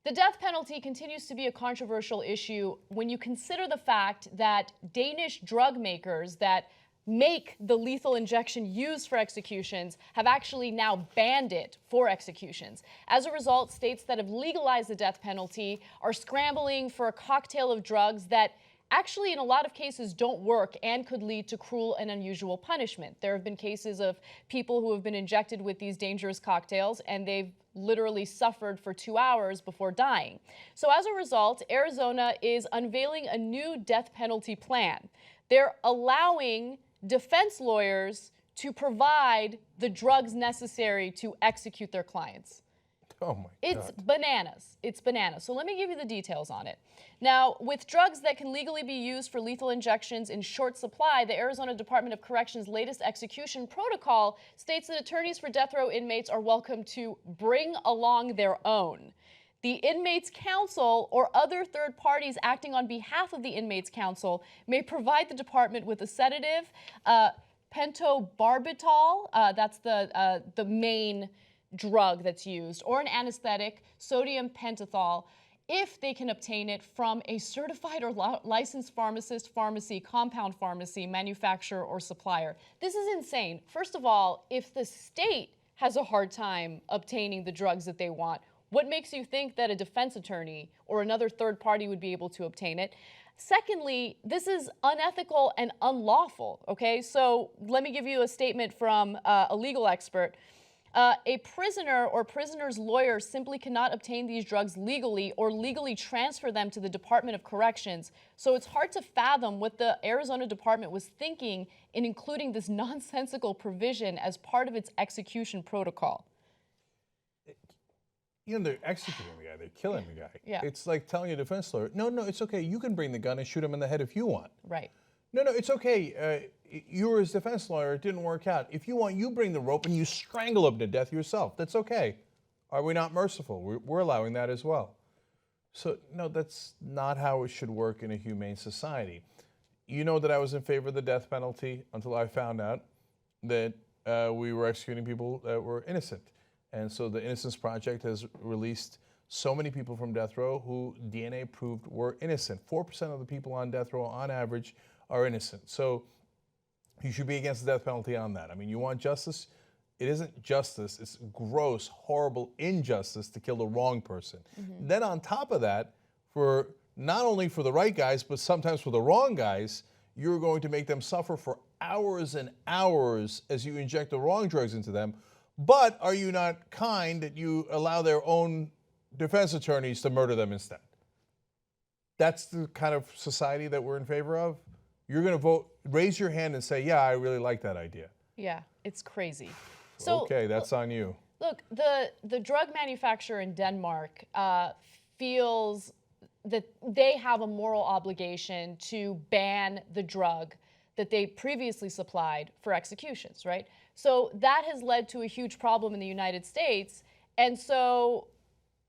The death penalty continues to be a controversial issue when you consider the fact that Danish drug makers that make the lethal injection used for executions have actually now banned it for executions. As a result, states that have legalized the death penalty are scrambling for a cocktail of drugs that actually in a lot of cases don't work and could lead to cruel and unusual punishment. There have been cases of people who have been injected with these dangerous cocktails and they've literally suffered for 2 hours before dying. So as a result, Arizona is unveiling a new death penalty plan. They're allowing defense lawyers to provide the drugs necessary to execute their clients. Oh my God. It's bananas. It's bananas. So let me give you the details on it. Now, with drugs that can legally be used for lethal injections in short supply, the Arizona Department of Corrections' latest execution protocol states that attorneys for death row inmates are welcome to bring along their own. The Inmates Council or other third parties acting on behalf of the Inmates Council may provide the department with a sedative, pentobarbital, that's the main drug that's used, or an anesthetic, sodium pentothal, if they can obtain it from a certified or licensed pharmacist, pharmacy, compound pharmacy, manufacturer, or supplier. This is insane. First of all, if the state has a hard time obtaining the drugs that they want, what makes you think that a defense attorney or another third party would be able to obtain it? Secondly, this is unethical and unlawful, okay? So let me give you a statement from a legal expert. A prisoner or prisoner's lawyer simply cannot obtain these drugs legally or legally transfer them to the Department of Corrections. So it's hard to fathom what the Arizona Department was thinking in including this nonsensical provision as part of its execution protocol. You know, they're executing the guy, they're killing the guy. Yeah. It's like telling a defense lawyer, no, it's okay, you can bring the gun and shoot him in the head if you want. Right. No, it's okay. You were his defense lawyer, it didn't work out. If you want, you bring the rope and you strangle him to death yourself. That's okay. Are we not merciful? We're allowing that as well. So, no, that's not how it should work in a humane society. You know that I was in favor of the death penalty until I found out that we were executing people that were innocent. And so the Innocence Project has released so many people from death row who DNA proved were innocent. 4% of the people on death row on average are innocent. So you should be against the death penalty on that. I mean, you want justice? It isn't justice. It's gross, horrible injustice to kill the wrong person. Mm-hmm. Then on top of that, for not only for the right guys, but sometimes for the wrong guys, you're going to make them suffer for hours and hours as you inject the wrong drugs into them. But are you not kind that you allow their own defense attorneys to murder them instead? That's the kind of society that we're in favor of. You're going to vote, raise your hand and say, yeah, I really like that idea. Yeah, it's crazy. So, okay, that's on you. Look, the drug manufacturer in Denmark feels that they have a moral obligation to ban the drug that they previously supplied for executions, right? So that has led to a huge problem in the United States. And so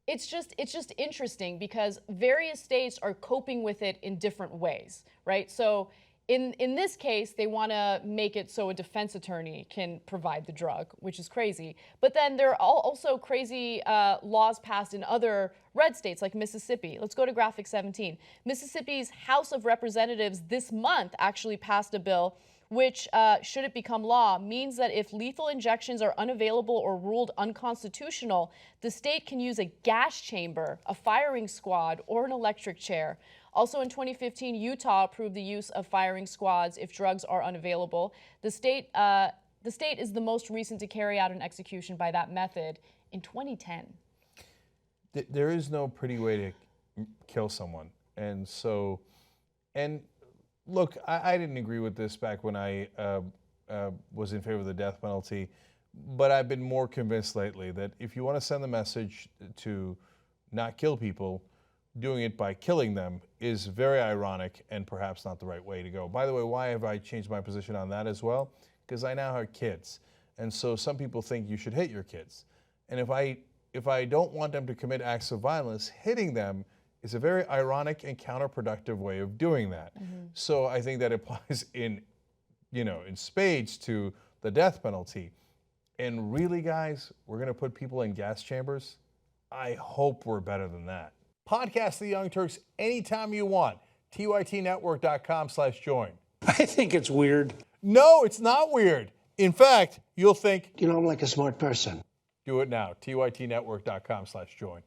it's just interesting because various states are coping with it in different ways, right? So in this case, they want to make it so a defense attorney can provide the drug, which is crazy. But then there are also crazy laws passed in other red states like Mississippi. Let's go to graphic 17. Mississippi's House of Representatives this month actually passed a bill which, should it become law, means that if lethal injections are unavailable or ruled unconstitutional, the state can use a gas chamber, a firing squad, or an electric chair. Also in 2015, Utah approved the use of firing squads if drugs are unavailable. The state is the most recent to carry out an execution by that method in 2010. There is no pretty way to kill someone. And so, look, I didn't agree with this back when I was in favor of the death penalty, but I've been more convinced lately that if you want to send the message to not kill people, doing it by killing them is very ironic and perhaps not the right way to go. By the way, why have I changed my position on that as well? Because I now have kids. And so some people think you should hit your kids. And if I don't want them to commit acts of violence, hitting them is a very ironic and counterproductive way of doing that. Mm-hmm. So I think that applies in spades to the death penalty. And really, guys, we're going to put people in gas chambers? I hope we're better than that. Podcast The Young Turks anytime you want. tytnetwork.com/join. I think it's weird. No, it's not weird. In fact, you'll think, I'm like a smart person. do it now. tytnetwork.com/join.